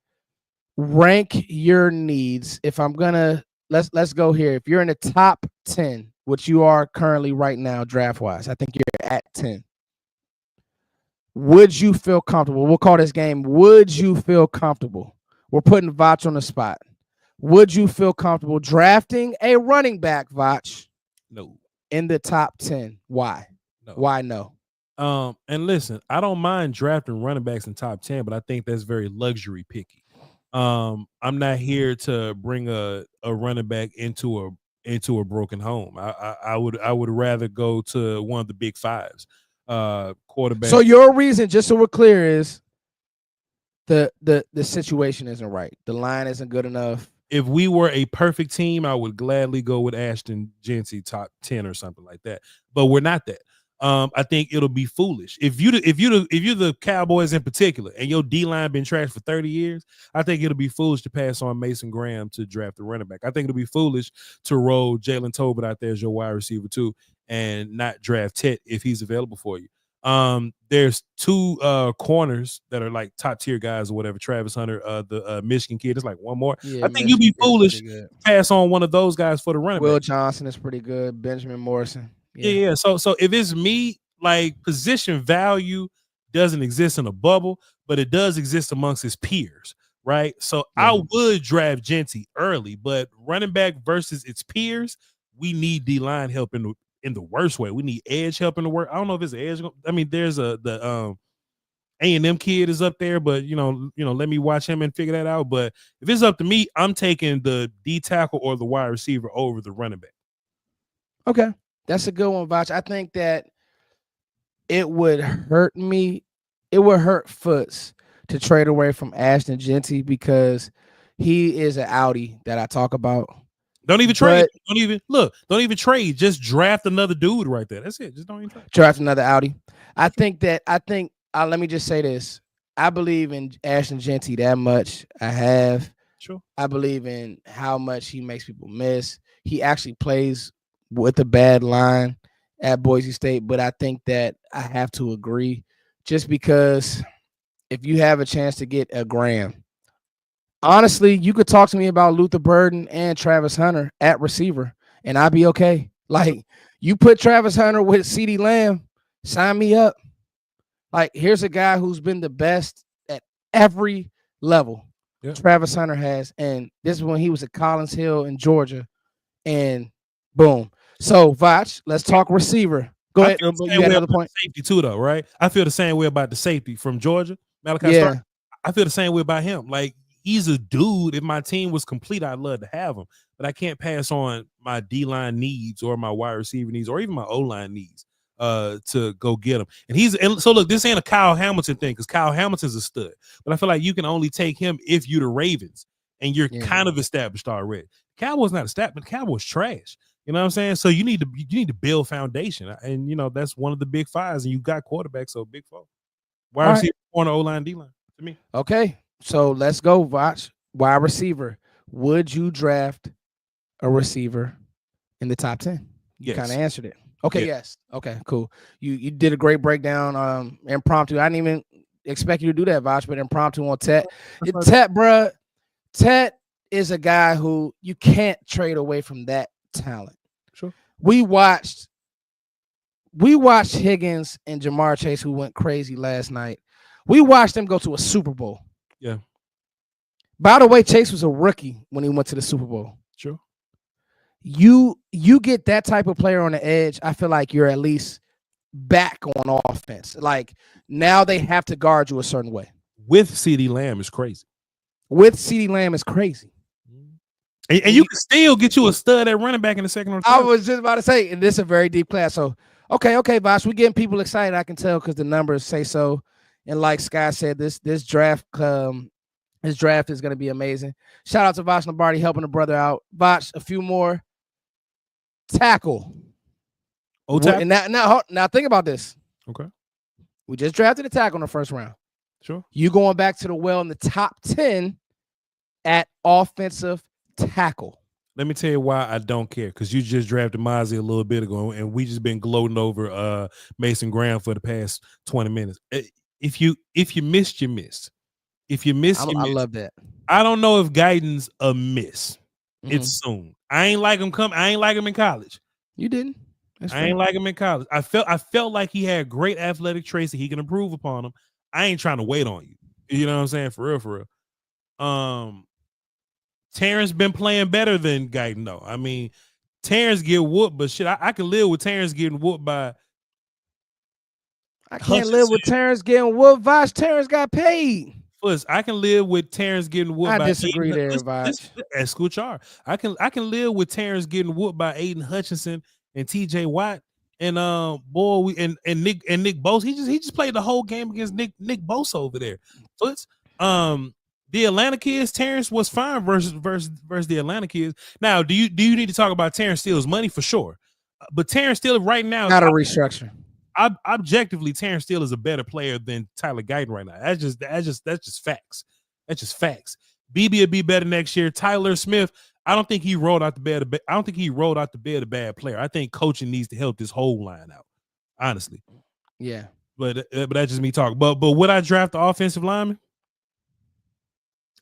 Rank your needs. If I'm gonna let's go here. If you're in the top 10, which you are currently right now, draft-wise, I think you're at 10. Would you feel comfortable? We'll call this game. Would you feel comfortable? We're putting Voch on the spot. Would you feel comfortable drafting a running back, Voch? No. In the top 10. Why? No. Why no? And listen, I don't mind drafting running backs in top 10, but I think that's very luxury picky. I'm not here to bring a running back into a broken home. I would rather go to one of the big 5s. quarterback. So your reason, just so we're clear, is the situation isn't right. The line isn't good enough. If we were a perfect team, I would gladly go with Ashton Genty top 10 or something like that. But we're not that. I think it'll be foolish if you're the Cowboys in particular, and your D line been trashed for 30 years. I think it'll be foolish to pass on Mason Graham to draft a running back. I think it'll be foolish to roll Jalen Tolbert out there as your wide receiver too, and not draft Tet if he's available for you. There's two corners that are like top tier guys or whatever. Travis Hunter, the Michigan kid. It's like one more. Yeah, I think you'd be foolish to pass on one of those guys for the running Will back. Johnson is pretty good. Benjamin Morrison. Yeah. So if it's me, like position value doesn't exist in a bubble, but it does exist amongst his peers, right? So I would draft Genty early, but running back versus its peers, we need D line help in the worst way. We need edge help in the work. I don't know if it's edge. I mean, there's the A&M kid is up there, but you know, let me watch him and figure that out. But if it's up to me, I'm taking the D tackle or the wide receiver over the running back. Okay. That's a good one, Voch. I think that it would hurt me. It would hurt Foots to trade away from Ashton Genty because he is an outie that I talk about. Don't even trade. Don't even trade. Just draft another dude right there. That's it. Just don't even draft another outie. Let me just say this. I believe in Ashton Genty that much. I have. Sure. I believe in how much he makes people miss. He actually plays with a bad line at Boise State, but I think that I have to agree just because if you have a chance to get a Graham, honestly, you could talk to me about Luther Burden and Travis Hunter at receiver, and I'd be okay. Like, you put Travis Hunter with CeeDee Lamb, sign me up. Like, here's a guy who's been the best at every level. Yep. Travis Hunter has, and this is when he was at Collins Hill in Georgia, and boom. So, Voch, let's talk receiver. Go ahead. You got another point? Safety too, though, right? I feel the same way about the safety from Georgia, Malachi Stark. I feel the same way about him. Like, he's a dude. If my team was complete, I'd love to have him, but I can't pass on my D-line needs or my wide receiver needs or even my O-line needs to go get him. And so look, this ain't a Kyle Hamilton thing because Kyle Hamilton's a stud, but I feel like you can only take him if you're the Ravens and you're kind of established already. Cowboys not established, but Cowboys trash. You know what I'm saying? So you need to build foundation, and you know that's one of the big fives. And you got quarterback, so big four. Wide receiver, corner, O-line, D-line. To me, okay. So let's go, Voch. Wide receiver. Would you draft a receiver in the top 10? You kind of answered it. Okay, yes. Okay, cool. You did a great breakdown. Impromptu. I didn't even expect you to do that, Voch, but impromptu on Tet. Tet, bruh. Tet is a guy who you can't trade away from that talent. Sure. We watched Higgins and Jamar Chase, who went crazy last night. We watched them go to a Super Bowl. Yeah. By the way, Chase was a rookie when he went to the Super Bowl. Sure. You get that type of player on the edge, I feel like you're at least back on offense. Like, now they have to guard you a certain way. With CeeDee Lamb is crazy. And you can still get you a stud at running back in the second or third. I was just about to say, and this is a very deep class. So, okay, Voch, we're getting people excited. I can tell because the numbers say so. And like Sky said, this draft is going to be amazing. Shout out to Voch Lombardi helping a brother out. Voch, a few more. Tackle. Tackle? And now think about this. Okay. We just drafted a tackle in the first round. Sure. You going back to the well in the top 10 at offensive tackle. Let me tell you why I don't care, because you just drafted Mozzie a little bit ago, and we just been gloating over Mason Graham for the past 20 minutes. If you missed, you missed. If you missed, you missed. I love that. I don't know if Guyton's a miss. Mm-hmm. It's soon. I ain't like him in college. You didn't. I ain't like him in college. I felt like he had great athletic traits that he can improve upon them. I ain't trying to wait on you. You know what I'm saying? For real. Terrence been playing better than Guyton, though. I mean, Terrence get whooped, but shit, I can live with Terrence getting whooped by. I can't live with Terrence getting whooped. Voch, Terrence got paid. Plus, I can live with Terrence getting whooped. I disagree there, Voch. I can live with Terrence getting whooped by Aiden Hutchinson and T.J. Watt And boy, Nick Bosa, he just played the whole game against Nick Bosa over there. So it's the Atlanta kids, Terrence was fine versus the Atlanta kids. Now, do you need to talk about Terrence Steele's money for sure? But Terrence Steele right now, not a restructure. Objectively, Terrence Steele is a better player than Tyler Guyton right now. That's just facts. That's just facts. BB will be better next year. Tyler Smith, I don't think he rolled out the bed. I don't think he rolled out the bed a bad player. I think coaching needs to help this whole line out. Honestly, yeah. But that's just me talking. But would I draft the offensive lineman?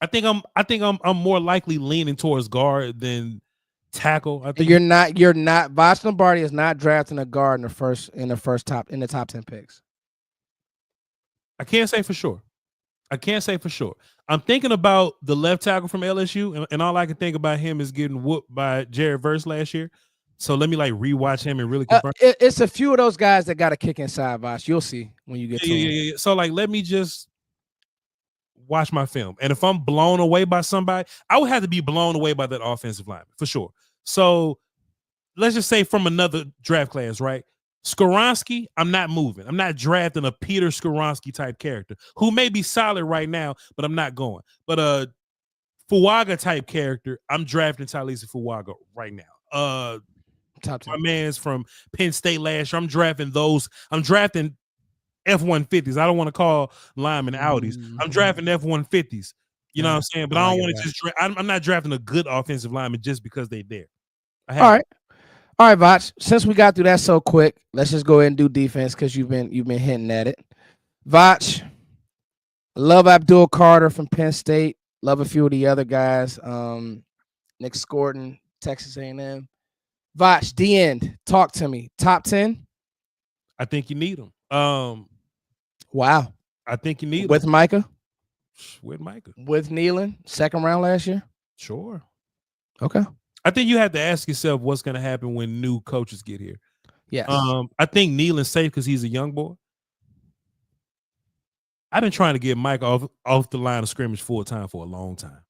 I think I'm more likely leaning towards guard than tackle. I think you're not. Voch Lombardi is not drafting a guard in the top 10 picks. I can't say for sure. I'm thinking about the left tackle from LSU, and all I can think about him is getting whooped by Jared Verse last year. So let me rewatch him and really confirm. It's a few of those guys that got a kick inside, Voch. You'll see when you get to him. Yeah. So let me just watch my film, and if I'm blown away by somebody, I would have to be blown away by that offensive lineman for sure. So let's just say from another draft class, right? Skoronski, I'm not moving. I'm not drafting a Peter Skoronski type character who may be solid right now, but I'm not going. But a Fuaga type character, I'm drafting Talisa Fuaga right now. Top 10. My man's from Penn State last year. I'm drafting those. I'm drafting F-150s. I don't want to call linemen Audis. I'm drafting F-150s. You know what I'm saying? But I don't want to just I'm not drafting a good offensive lineman just because they're there. All right, Voch. Since we got through that so quick, let's just go ahead and do defense because you've been hinting at it. Voch, love Abdul Carter from Penn State. Love a few of the other guys. Nick Scorton, Texas A&M. Voch, the end. Talk to me. Top 10? I think you need them. Wow. I think you need with them. Micah. With Micah. With Nealon, second round last year. Sure. Okay. I think you have to ask yourself what's going to happen when new coaches get here. Yes. I think Nealon's safe because he's a young boy. I've been trying to get Micah off the line of scrimmage full time for a long time.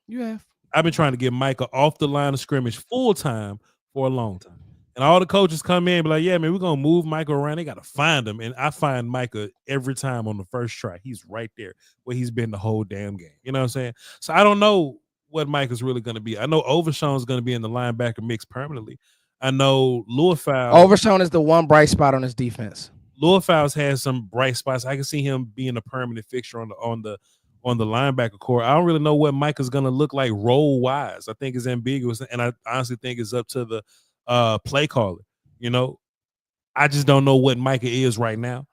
You have. I've been trying to get Micah off the line of scrimmage full time for a long time. And all the coaches come in and be like, yeah, man, we're going to move Micah around. They got to find him. And I find Micah every time on the first try. He's right there where he's been the whole damn game. You know what I'm saying? So I don't know what Micah's really going to be. I know Overshown's going to be in the linebacker mix permanently. I know Louisville. Overshown is the one bright spot on his defense. Louisville's has some bright spots. I can see him being a permanent fixture on the linebacker core. I don't really know what Micah's going to look like role wise. I think it's ambiguous, and I honestly think it's up to the play caller. You know, I just don't know what Micah is right now.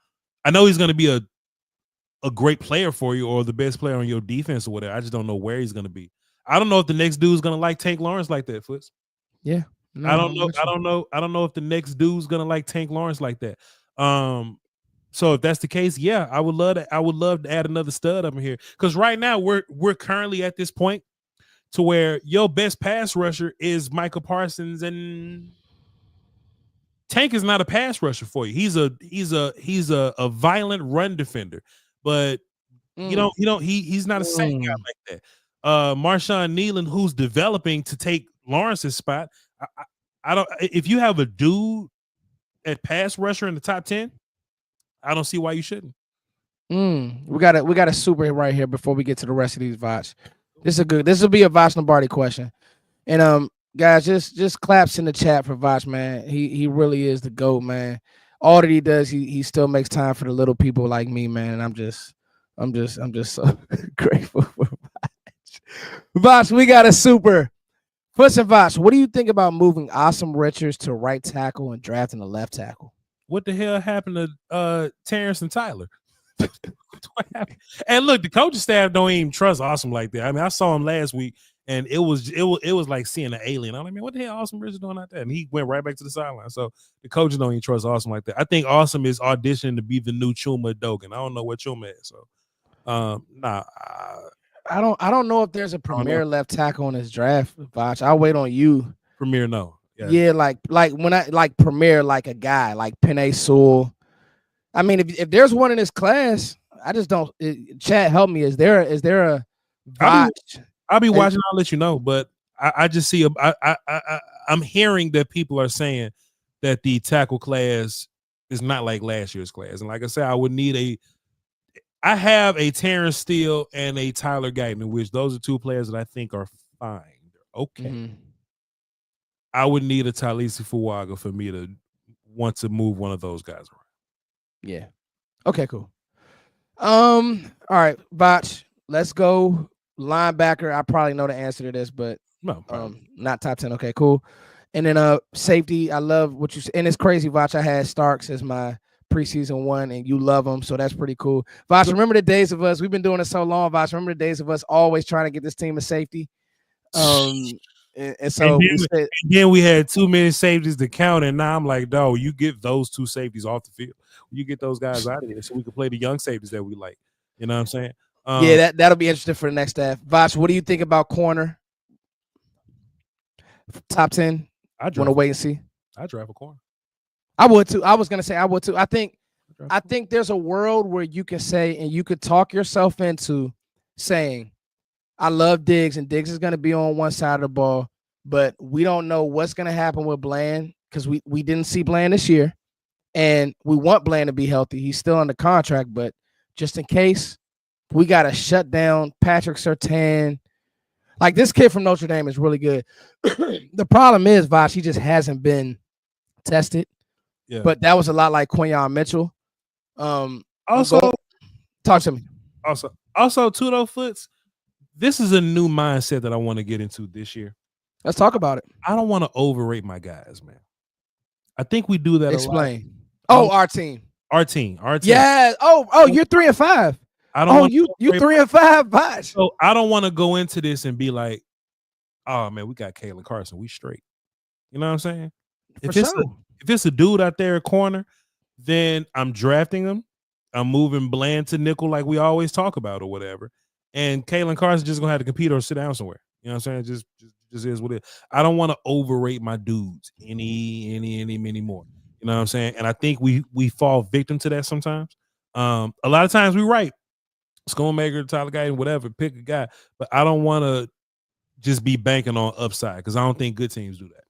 I know he's going to be a great player for you or the best player on your defense or whatever. I just don't know where he's going to be. I don't know if the next dude's going to like Tank Lawrence like that, Foots. Yeah. No, I don't know. I don't know if the next dude's going to like Tank Lawrence like that. So if that's the case, yeah, I would love to add another stud up in here. Because right now we're currently at this point to where your best pass rusher is Micah Parsons, and Tank is not a pass rusher for you. He's a violent run defender, but he's not a sack guy like that. Marshawn Nealon, who's developing to take Lawrence's spot. I don't. If you have a dude at pass rusher in the top 10, I don't see why you shouldn't. We got a super right here before we get to the rest of these Voch. This will be a Voch Lombardi question. And guys, just claps in the chat for Voch, man. He really is the GOAT, man. All that he does, he still makes time for the little people like me, man. And I'm just so grateful for Voch. Voch, we got a super. Puss and Voch, what do you think about moving Awesome Richards to right tackle and drafting a left tackle? What the hell happened to Terrence and Tyler? What happened? And look, the coaching staff don't even trust Awesome like that. I mean, I saw him last week, and it was like seeing an alien. I'm like, man, what the hell Awesome Richards doing out there? And he went right back to the sideline. So the coaches don't even trust Awesome like that. I think Awesome is auditioning to be the new Chuma Dogan. I don't know what Chuma is. So, I don't know if there's a premier left tackle in this draft, Voch. I'll wait on you. Premier, no. Yeah, like when I like premier, like a guy like Penei Sewell. I mean, if there's one in this class, I just don't. Chat, help me. Is there a Voch? I'll be watching. I'll let you know. But I just see. I'm hearing that people are saying that the tackle class is not like last year's class. And like I said, I have a Terrence Steele and a Tyler Guyton, which those are two players that I think are fine. They're okay. Mm-hmm. I would need a Talisi Fuaga for me to want to move one of those guys around. Yeah. Okay, cool. All right, Voch, let's go linebacker. I probably know the answer to this, but No, not top 10. Okay, cool. And then safety, I love what you said. And it's crazy, Voch. I had Starks as my preseason one, and you love him, so that's pretty cool. Voch, remember the days of us, we've been doing it so long, Voch. Remember the days of us always trying to get this team a safety. And so then we had too many safeties to count, and now I'm like, no, you get those two safeties off the field. You get those guys out of here so we can play the young safeties that we like. You know what I'm saying? Yeah, that'll be interesting for the next staff. Voch, what do you think about corner? Top 10? I want to wait and see. I draft a corner. I would too. I was gonna say I would too. I think there's a world where you can say and you could talk yourself into saying, I love Diggs, and Diggs is going to be on one side of the ball, but we don't know what's going to happen with Bland because we didn't see Bland this year, and we want Bland to be healthy. He's still under contract, but just in case, we got to shut down Patrick Surtain. Like, this kid from Notre Dame is really good. The problem is, Voch, he just hasn't been tested. Yeah. But that was a lot like Quinyon Mitchell. Also, talk to me. Also, Tudo Foots. This is a new mindset that I want to get into this year. Let's talk about it. I don't want to overrate my guys, man. I think we do that. Explain. Our team. Our team. Yeah. You're 3-5. I don't. You 3-5, Voch. So I don't want to go into this and be like, oh man, we got Kalen Carson. We straight. You know what I'm saying? If it's a dude out there at corner, then I'm drafting him. I'm moving Bland to nickel like we always talk about or whatever. And Kalen Carson just gonna have to compete or sit down somewhere. You know what I'm saying? Just is what it is. I don't want to overrate my dudes any more. You know what I'm saying? And I think we fall victim to that sometimes. A lot of times we right. Schoonmaker, Tyler Guyton, whatever, pick a guy. But I don't want to just be banking on upside because I don't think good teams do that.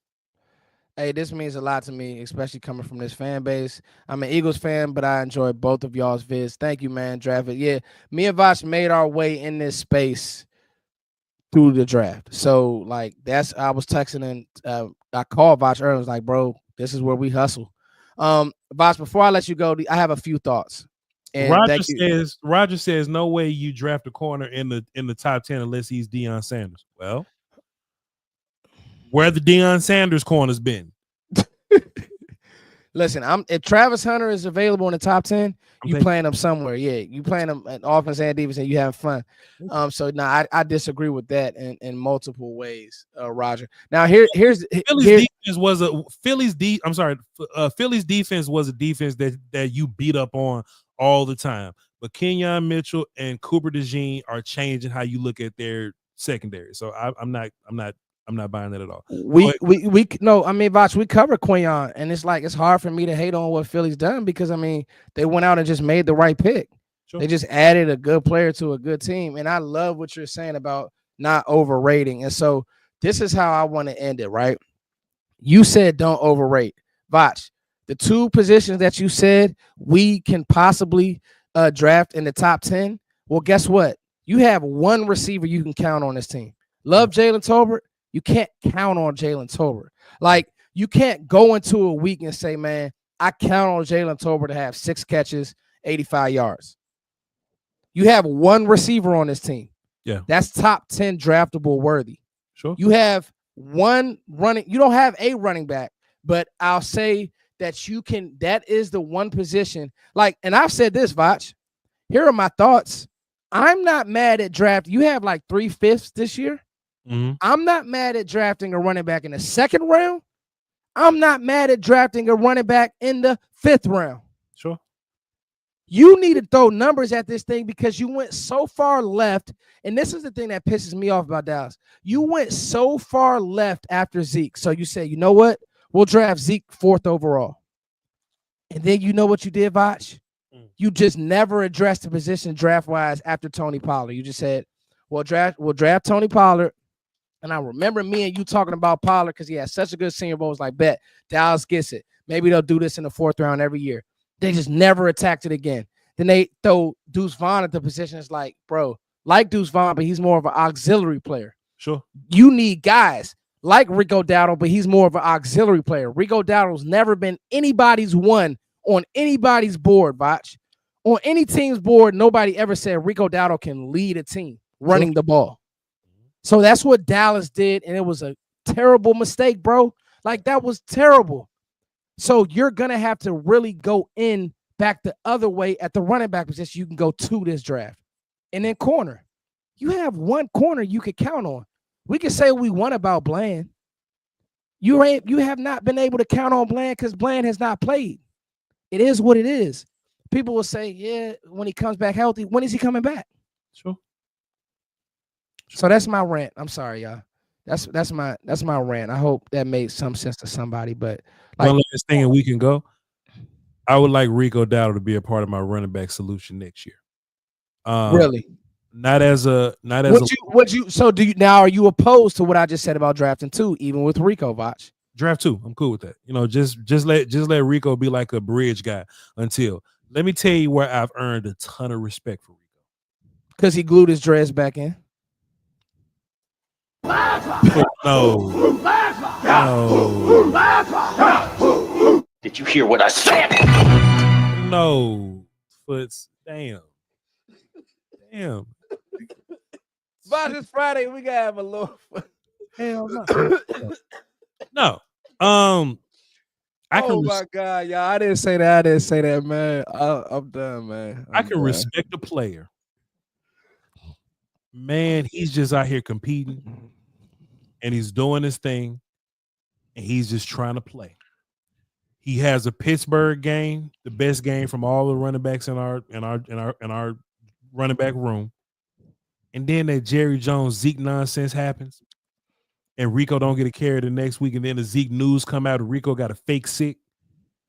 Hey, this means a lot to me, especially coming from this fan base. I'm an Eagles fan, but I enjoy both of y'all's vids. Thank you, man. Draft it. Yeah, me and Voch made our way in this space through the draft. So, like, I was texting and I called Voch earlier. I was like, bro, this is where we hustle. Voch, before I let you go, I have a few thoughts. And Roger says, no way you draft a corner in the top 10 unless he's Deion Sanders. Well, where the Deion Sanders corners been? Listen, if Travis Hunter is available in the top 10, you playing him somewhere. Yeah, you playing him at offense and defense, and you having fun. So now I disagree with that in multiple ways, Roger. Now Philly's defense was Philly's defense was a defense that you beat up on all the time. But Kenyon Mitchell and Cooper DeJean are changing how you look at their secondary. So I'm not buying that at all. Voch, we cover Quinyon, and it's hard for me to hate on what Philly's done because they went out and just made the right pick. Sure. They just added a good player to a good team, and I love what you're saying about not overrating. And so this is how I want to end it. Right? You said don't overrate, Voch. The two positions that you said we can possibly draft in the top 10. Well, guess what? You have one receiver you can count on this team. Love Jalen Tolbert. You can't count on Jalen Tolbert. Like, you can't go into a week and say, man, I count on Jalen Tolbert to have 6 catches, 85 yards. You have one receiver on this team. Yeah. That's top 10 draftable worthy. Sure. You have one running. You don't have a running back, but I'll say that is the one position. Like, and I've said this, Voch. Here are my thoughts. I'm not mad at draft. You have like 3/5 this year. Mm-hmm. I'm not mad at drafting a running back in the 2nd round. I'm not mad at drafting a running back in the 5th round. Sure. You need to throw numbers at this thing because you went so far left. And this is the thing that pisses me off about Dallas. You went so far left after Zeke. So you say, you know what? We'll draft Zeke 4th overall. And then you know what you did, Voch? You just never addressed the position draft-wise after Tony Pollard. You just said, we'll draft Tony Pollard. And I remember me and you talking about Pollard because he had such a good Senior Bowl. It was like, bet, Dallas gets it. Maybe they'll do this in the 4th round every year. They just never attacked it again. Then they throw Deuce Vaughn at the position. It's like, bro, like Deuce Vaughn, but he's more of an auxiliary player. Sure. You need guys like Rico Dowdle, but he's more of an auxiliary player. Rico Dowdle's never been anybody's one on anybody's board, Voch. On any team's board, nobody ever said Rico Dowdle can lead a team running the ball. So that's what Dallas did, and it was a terrible mistake, bro. Like, that was terrible. So you're going to have to really go in back the other way at the running back position. You can go to this draft. And then corner. You have one corner you could count on. We can say we want about Bland. You have not been able to count on Bland because Bland has not played. It is what it is. People will say, yeah, when he comes back healthy, when is he coming back? Sure. So that's my rant. I'm sorry, y'all. That's my rant. I hope that made some sense to somebody. But one last thing, and we can go. I would like Rico Dowdle to be a part of my running back solution next year. Really? Not as a. So do you now? Are you opposed to what I just said about drafting 2, even with Rico, Voch? Draft 2. I'm cool with that. You know, just let Rico be like a bridge guy until. Let me tell you where I've earned a ton of respect for Rico. Because he glued his dreads back in. No. Did you hear what I said? No. Foots. Damn. Voch, it's Friday. We gotta have a little fun. Hell no. No. Oh my God, y'all! I didn't say that, man. I'm done, man. I can respect the player. Man, he's just out here competing, and he's doing his thing, and he's just trying to play. He has a Pittsburgh game, the best game from all the running backs in our running back room, and then that Jerry Jones Zeke nonsense happens. And Rico don't get a carry the next week, and then the Zeke news come out, and Rico got a fake sick,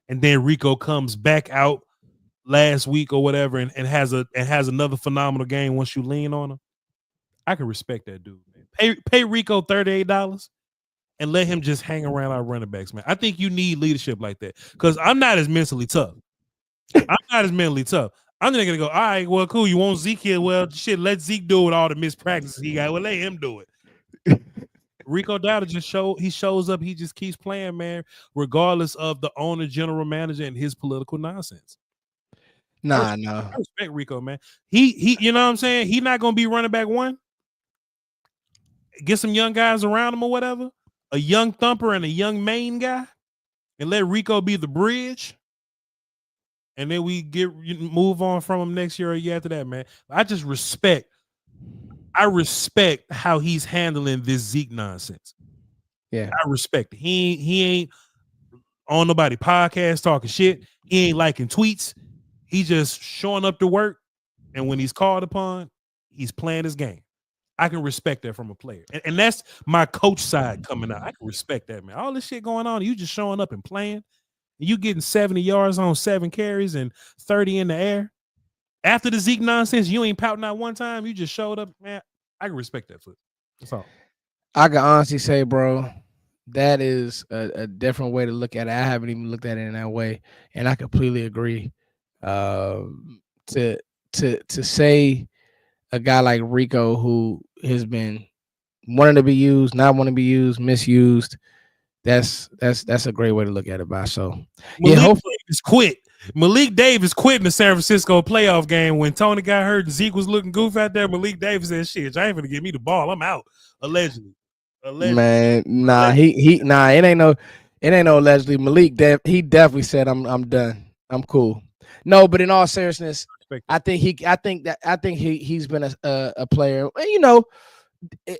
and then Rico comes back out last week or whatever, and has another phenomenal game once you lean on him. I can respect that dude, man. Pay Rico $38 and let him just hang around our running backs, man. I think you need leadership like that because I'm not as mentally tough. I'm just gonna go, all right, well, cool. You want Zeke here? Well, shit, let Zeke do it. All the mispractices he got. Well, let him do it. Rico Dowdle shows up. He just keeps playing, man, regardless of the owner, general manager, and his political nonsense. I respect Rico, man. He, you know what I'm saying? He's not gonna be running back 1. Get some young guys around him or whatever. A young thumper and a young main guy, and let Rico be the bridge. And then we move on from him next year or year after that, man. I respect how he's handling this Zeke nonsense. Yeah, I respect it. He ain't on nobody podcast talking shit. He ain't liking tweets. He just showing up to work, and when he's called upon, he's playing his game. I can respect that from a player, and that's my coach side coming out. I can respect that, man. All this shit going on, you just showing up and playing, and you getting 70 yards on 7 carries and 30 in the air. After the Zeke nonsense, you ain't pouting out one time. You just showed up, man. I can respect that foot. That's all. I can honestly say, bro, that is a different way to look at it. I haven't even looked at it in that way, and I completely agree. To say a guy like Rico, who has been wanting to be used, not want to be used, misused, that's a great way to look at it. By so hopefully Davis quit. Malik Davis quit in the San Francisco playoff game when Tony got hurt and Zeke was looking goof out there. Malik Davis said, "Shit, y'all ain't gonna give me the ball. I'm out." Allegedly. Man, nah, it ain't no allegedly. Malik, he definitely said, "I'm done. I'm cool." No, but in all seriousness, I think he's been a player. You know,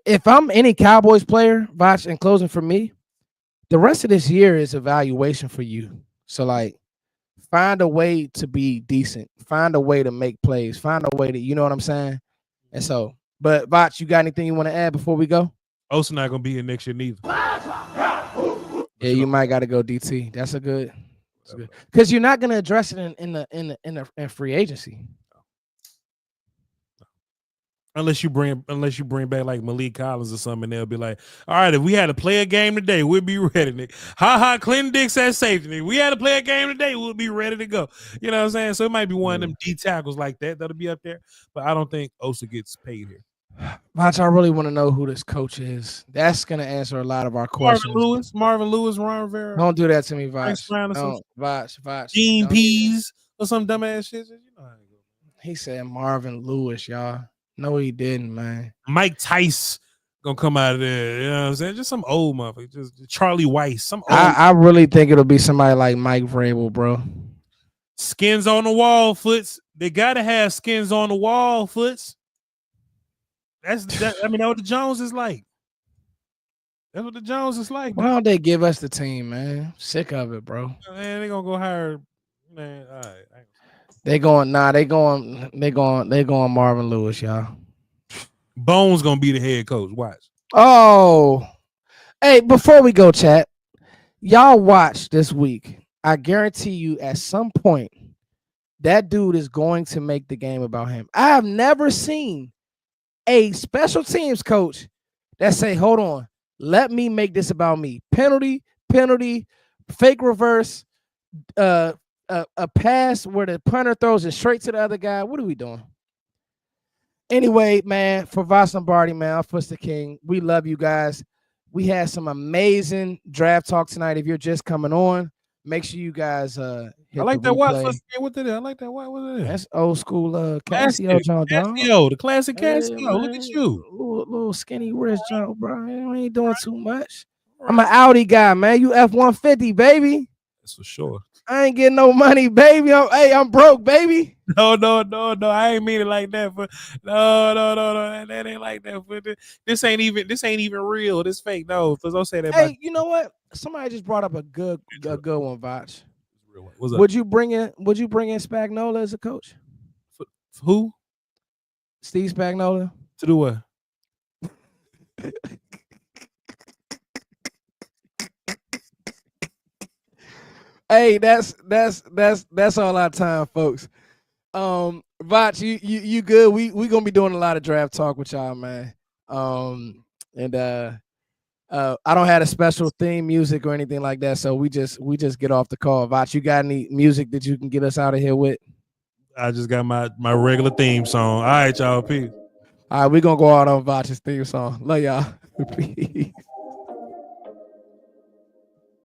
if I'm any Cowboys player, Voch, in closing for me, the rest of this year is evaluation for you. So like, find a way to be decent. Find a way to make plays. Find a way to, you know what I'm saying? And so, but Voch, you got anything you want to add before we go? Osa not gonna be here next year neither. Yeah, you might got to go DT. That's good. Because you're not gonna address it in free agency. Unless you bring back like Malik Collins or something, they'll be like, all right, if we had to play a game today, we'll be ready. Nick. Clinton Dix at safety. If we had to play a game today, we'll be ready to go. You know what I'm saying? So it might be one of them D tackles like that'll be up there. But I don't think Osa gets paid here. Voch, I really want to know who this coach is. That's gonna answer a lot of our questions. Marvin Lewis, Ron Rivera. Don't do that to me, Voch. Voch. Gene Pease or some dumbass shit. You know how it goes. He said Marvin Lewis, y'all. No, he didn't, man. Mike Tice gonna come out of there. You know what I'm saying? Just some old motherfucker. Just Charlie Weiss. Some old. I really think it'll be somebody like Mike Vrabel, bro. Skins on the wall, Foots. They gotta have skins on the wall, Foots. That's what the Jones is like. That's what the Jones is like. Why don't they give us the team, man? Sick of it, bro. Man, they gonna go hire. Man, all right. They going Marvin Lewis, y'all. Bones gonna be the head coach. Watch. Oh, hey, before we go, chat, y'all watch this week. I guarantee you, at some point, that dude is going to make the game about him. I have never seen a special teams coach that say, "Hold on, let me make this about me." Penalty, fake reverse, a pass where the punter throws it straight to the other guy. What are we doing? Anyway, man, for Voch Lombardi, man, I'm Foster King. We love you guys. We had some amazing draft talk tonight. If you're just coming on, make sure you guys hit I like the that watch. replay. What did it? I like that watch. What is it? That's old school Casio, John. Casio, the classic Casio. Hey, look at you. Little skinny wrist, John, bro. We ain't doing too much. I'm an Audi guy, man. You F-150, baby. That's for sure. I ain't getting no money, baby. I'm broke, baby. No. I ain't mean it like that. But no. That ain't like that. But this ain't even real. This fake. No, don't say that. Hey, you know what? Somebody just brought up a good one, Voch. What's up? Would you bring in Spagnuolo as a coach? Who? Steve Spagnuolo. To do what? Hey, that's all our time, folks. Voch, you good? We gonna be doing a lot of draft talk with y'all, man. And I don't have a special theme music or anything like that, so we just get off the call. Voch, you got any music that you can get us out of here with? I just got my regular theme song. All right, y'all. Peace. All right, we're gonna go out on Voch's theme song. Love y'all. Peace.